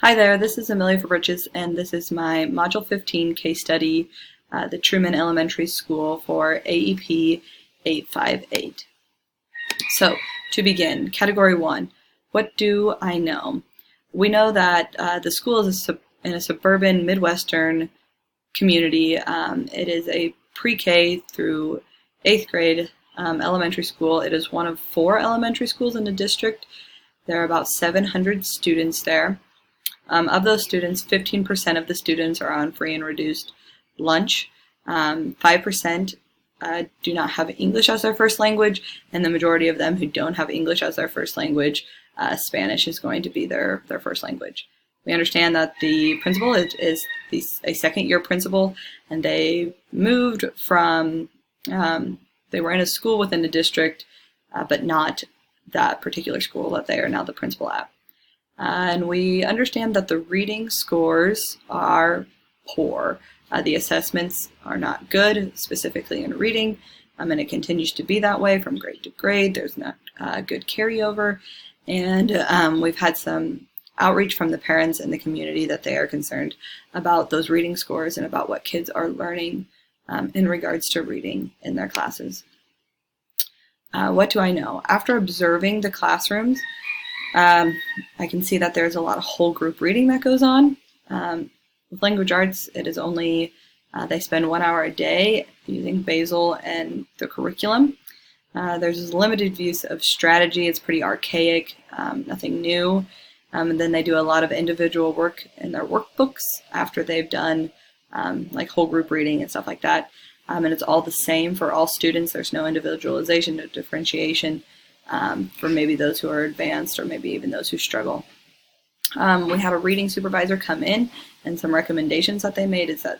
Hi there, this is Amelia Fabriches, and this is my Module 15 case study, the Truman Elementary School for AEP 858. So, to begin, Category 1, what do I know? We know that the school is in a suburban Midwestern community. It is a pre-K through 8th grade elementary school. It is one of 4 elementary schools in the district. There are about 700 students there. Of those students, 15% of the students are on free and reduced lunch. 5% do not have English as their first language, and the majority of them who don't have English as their first language, Spanish is going to be their first language. We understand that the principal is a second-year principal, and they moved from, they were in a school within the district, but not that particular school that they are now the principal at. And we understand that the reading scores are poor. The assessments are not good, specifically in reading, and it continues to be that way from grade to grade. There's not good carryover, and we've had some outreach from the parents in the community that they are concerned about those reading scores and about what kids are learning in regards to reading in their classes. What do I know? After observing the classrooms, I can see that there's a lot of whole group reading that goes on. With language arts, it is only, they spend 1 hour a day using Basel and the curriculum. There's limited use of strategy. It's pretty archaic, nothing new. And then they do a lot of individual work in their workbooks after they've done like whole group reading and stuff like that. And it's all the same for all students. There's no individualization, no differentiation. For maybe those who are advanced or maybe even those who struggle. We had a reading supervisor come in, and some recommendations that they made is that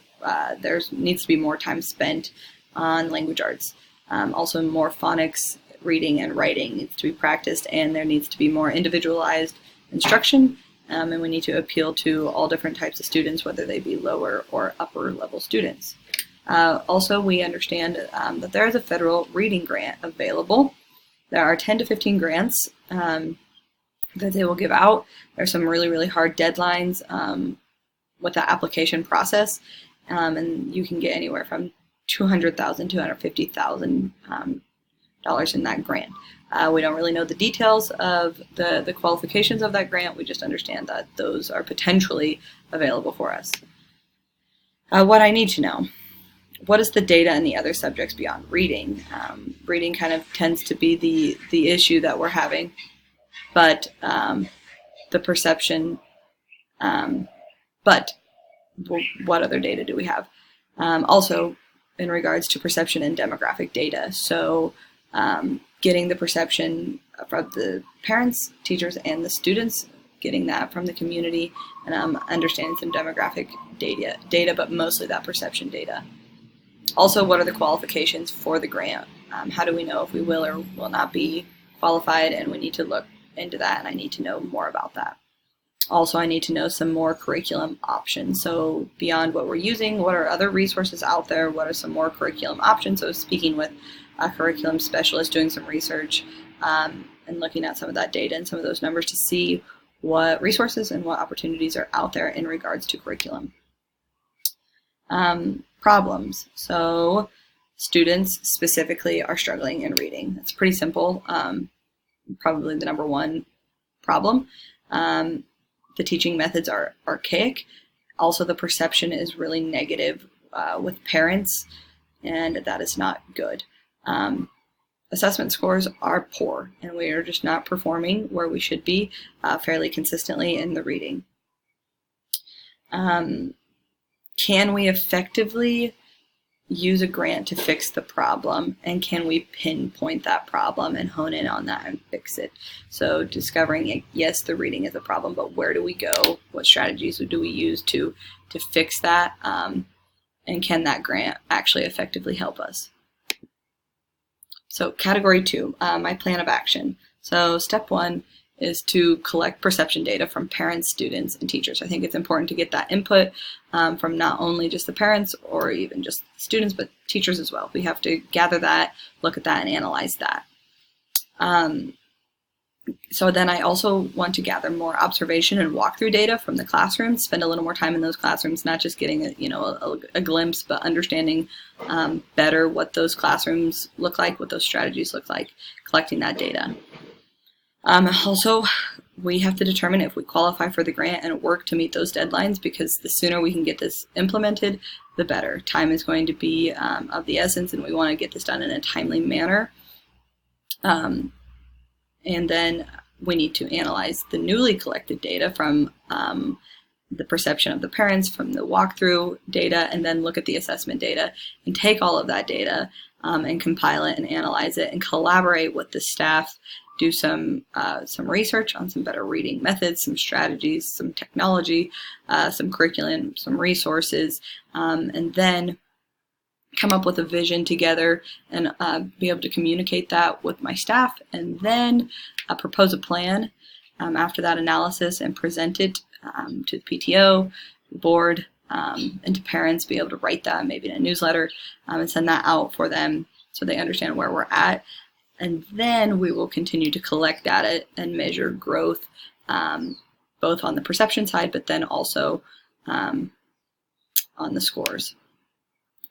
there needs to be more time spent on language arts. Also more phonics reading and writing needs to be practiced, and there needs to be more individualized instruction, and we need to appeal to all different types of students, whether they be lower or upper level students. Also, we understand that there is a federal reading grant available. There are 10 to 15 grants that they will give out. There's some really hard deadlines with the application process, and you can get anywhere from $200,000 to $250,000 in that grant. We don't really know the details of the qualifications of that grant. We just understand that those are potentially available for us. What I need to know. What is the data in the other subjects beyond reading? Reading kind of tends to be the issue that we're having, but the perception, but what other data do we have? Also, in regards to perception and demographic data, so getting the perception from the parents, teachers, and the students, getting that from the community, and understanding some demographic data, but mostly that perception data. Also, what are the qualifications for the grant? How do we know if we will or will not be qualified? And we need to look into that, and I need to know more about that. Also, I need to know some more curriculum options. So beyond what we're using, what are other resources out there? What are some more curriculum options? So speaking with a curriculum specialist, doing some research, and looking at some of that data and some of those numbers to see what resources and what opportunities are out there in regards to curriculum. Problems. So students specifically are struggling in reading. It's pretty simple. Probably the number one problem. The teaching methods are archaic. Also, the perception is really negative with parents, and that is not good. Assessment scores are poor, and we are just not performing where we should be fairly consistently in the reading. Can we effectively use a grant to fix the problem, and can we pinpoint that problem and hone in on that and fix it? So discovering, yes, the reading is a problem, but where do we go? What strategies do we use to fix that? And can that grant actually effectively help us? So category 2, my plan of action. So step 1 is to collect perception data from parents, students, and teachers. I think it's important to get that input from not only just the parents or even just students, but teachers as well. We have to gather that, look at that, and analyze that. So then I also want to gather more observation and walkthrough data from the classroom, spend a little more time in those classrooms, not just getting a glimpse, but understanding better what those classrooms look like, what those strategies look like, collecting that data. Also, we have to determine if we qualify for the grant and work to meet those deadlines, because the sooner we can get this implemented, the better. Time is going to be of the essence, and we want to get this done in a timely manner. And then we need to analyze the newly collected data from the perception of the parents, from the walkthrough data, and then look at the assessment data and take all of that data and compile it and analyze it and collaborate with the staff, do some research on some better reading methods, some strategies, some technology, some curriculum, some resources, and then come up with a vision together and be able to communicate that with my staff, and then propose a plan after that analysis and present it to the PTO, the board, and to parents, be able to write that maybe in a newsletter and send that out for them so they understand where we're at. And then we will continue to collect data and measure growth, both on the perception side, but then also on the scores.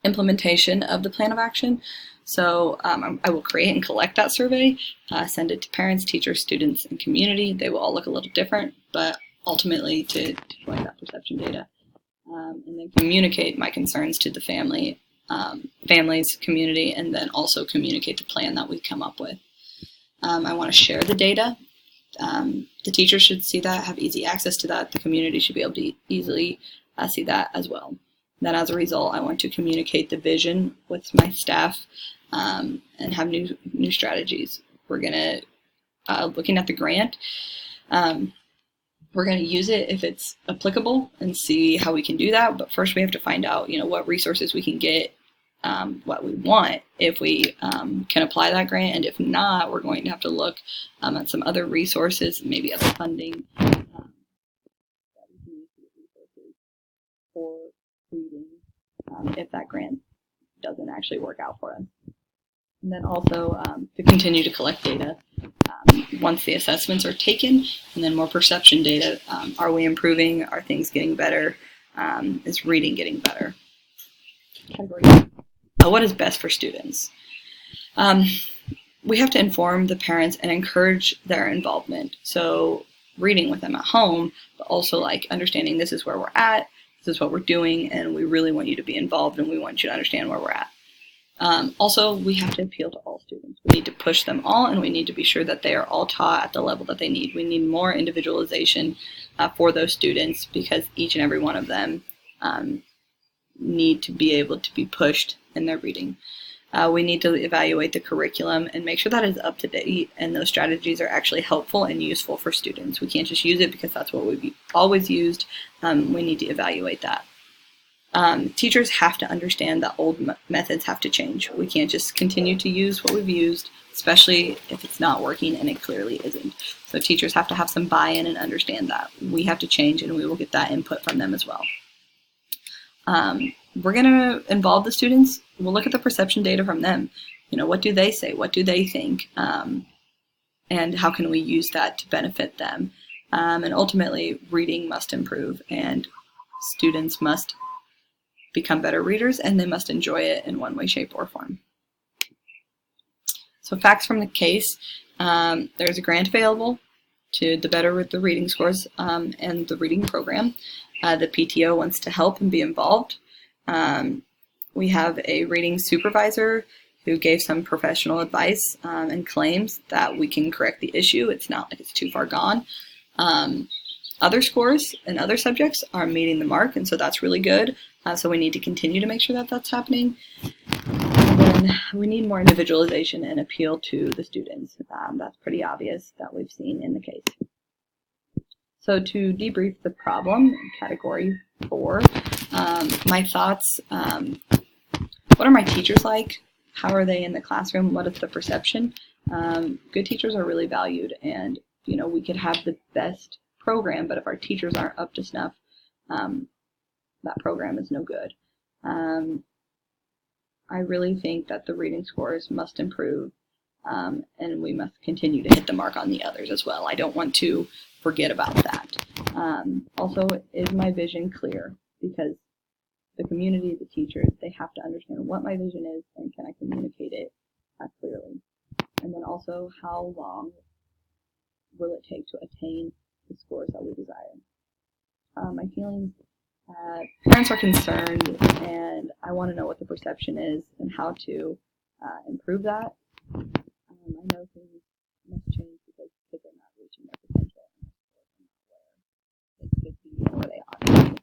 Implementation of the plan of action. So I will create and collect that survey, send it to parents, teachers, students, and community. They will all look a little different, but ultimately to collect that perception data. And then communicate my concerns to the families, community, and then also communicate the plan that we come up with. I want to share the data. The teachers should see that, have easy access to that. The community should be able to easily see that as well. Then as a result, I want to communicate the vision with my staff and have new strategies. We're going to, looking at the grant, we're going to use it if it's applicable and see how we can do that. But first we have to find out, what resources we can get, what we want, if we can apply that grant. And if not, we're going to have to look at some other resources, maybe other funding for reading if that grant doesn't actually work out for us. And then also to continue to collect data once the assessments are taken, and then more perception data. Are we improving? Are things getting better? Is reading getting better? What is best for students? We have to inform the parents and encourage their involvement. So reading with them at home, but also understanding this is where we're at, this is what we're doing, and we really want you to be involved and we want you to understand where we're at. Also, we have to appeal to all students. We need to push them all, and we need to be sure that they are all taught at the level that they need. We need more individualization for those students, because each and every one of them need to be able to be pushed in their reading. We need to evaluate the curriculum and make sure that it's up to date and those strategies are actually helpful and useful for students. We can't just use it because that's what we've always used. We need to evaluate that. Teachers have to understand that old methods have to change. We can't just continue to use what we've used, especially if it's not working, and it clearly isn't. So teachers have to have some buy-in and understand that. We have to change, and we will get that input from them as well. We're going to involve the students. We'll look at the perception data from them. What do they say? What do they think? And how can we use that to benefit them? And ultimately, reading must improve, and students must become better readers, and they must enjoy it in one way, shape, or form. So facts from the case. There's a grant available to the Better with the Reading Scores and the reading program. The PTO wants to help and be involved. We have a reading supervisor who gave some professional advice and claims that we can correct the issue. It's not like it's too far gone. Other scores and other subjects are meeting the mark, and so that's really good. So we need to continue to make sure that that's happening. And then we need more individualization and appeal to the students. That's pretty obvious that we've seen in the case. So to debrief the problem, category 4, my thoughts, what are my teachers like? How are they in the classroom? What is the perception? Good teachers are really valued, and we could have the best program, but if our teachers aren't up to snuff, that program is no good. I really think that the reading scores must improve. and we must continue to hit the mark on the others as well. I don't want to forget about that. Also, is my vision clear? Because the community, the teachers, they have to understand what my vision is and can I communicate it clearly. And then also, how long will it take to attain the scores that we desire? My feelings, parents are concerned, and I want to know what the perception is and how to improve that. I know things must change because kids are not reaching their potential and they could be where they ought to be.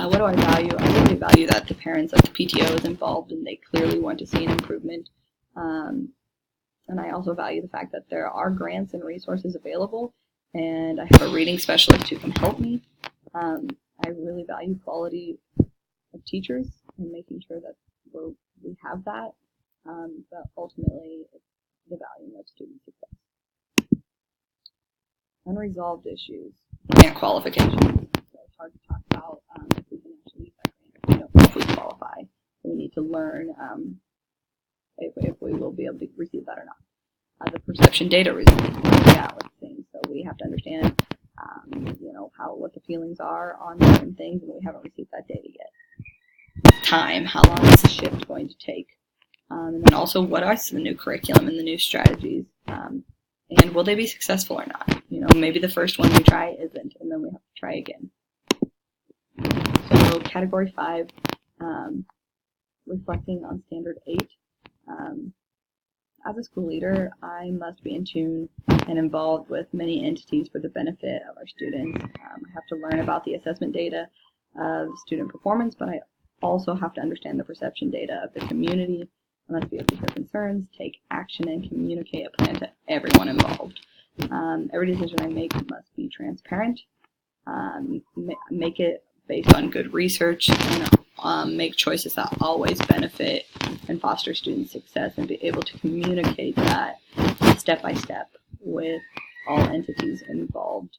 What do I value? I really value that the parents, like the PTO, is involved and they clearly want to see an improvement. And I also value the fact that there are grants and resources available, and I have a reading specialist who can help me. I really value quality of teachers and making sure that we have that, but ultimately it's the value of student success. Unresolved issues, grant qualifications. So it's hard to talk about if we can actually use that grant. We don't know if we qualify. We need to learn if we will be able to receive that or not. The perception data results, with things. So we have to understand, what the feelings are on certain things, and we haven't received that data yet. Time, how long is the shift going to take? And then also, what is the new curriculum and the new strategies? And will they be successful or not? Maybe the first one we try isn't, and then we have to try again. So category 5, reflecting on standard 8. As a school leader, I must be in tune and involved with many entities for the benefit of our students. I have to learn about the assessment data of student performance, but I also have to understand the perception data of the community. I must be able to hear concerns, take action, and communicate a plan to everyone involved. Every decision I make must be transparent, make it based on good research, and make choices that always benefit and foster student success, and be able to communicate that step by step with all entities involved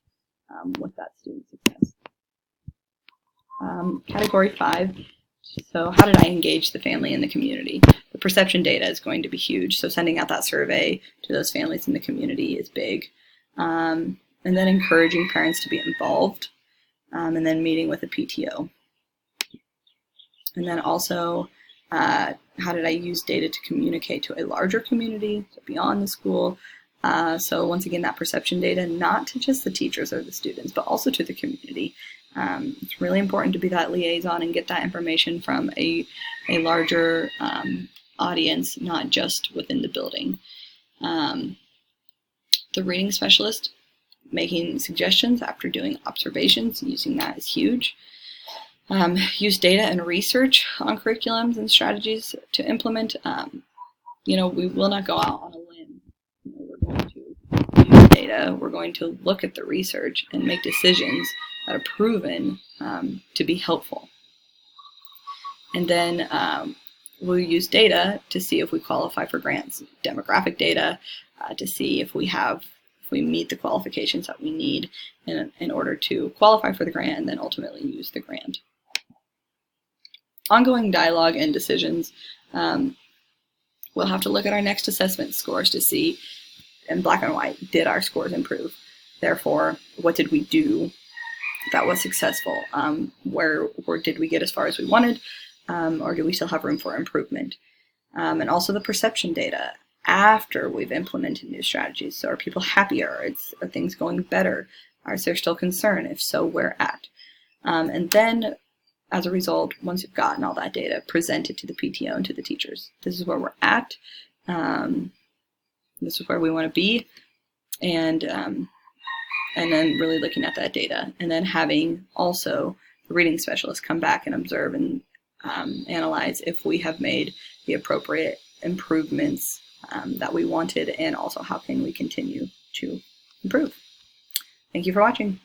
with that student success. Category 5, so how did I engage the family and the community? The perception data is going to be huge, so sending out that survey to those families in the community is big. And then encouraging parents to be involved, and then meeting with the PTO. And then also, how did I use data to communicate to a larger community, so beyond the school? So once again, that perception data, not to just the teachers or the students, but also to the community. It's really important to be that liaison and get that information from a larger audience, not just within the building. The reading specialist, making suggestions after doing observations, using that is huge. Use data and research on curriculums and strategies to implement. We will not go out on a limb. We're going to use data. We're going to look at the research and make decisions that are proven to be helpful. And then we'll use data to see if we qualify for grants, demographic data to see if we meet the qualifications that we need in order to qualify for the grant, and then ultimately use the grant. Ongoing dialogue and decisions. We'll have to look at our next assessment scores to see, in black and white, did our scores improve? Therefore, what did we do that was successful? Where did we get as far as we wanted? Or do we still have room for improvement? And also the perception data after we've implemented new strategies. So are people happier? Are things going better? Is there still concern? If so, where at? And then, as a result, once you've gotten all that data, present it to the PTO and to the teachers. This is where we're at. This is where we want to be. And then really looking at that data. And then having also the reading specialist come back and observe and analyze if we have made the appropriate improvements that we wanted, and also how can we continue to improve. Thank you for watching.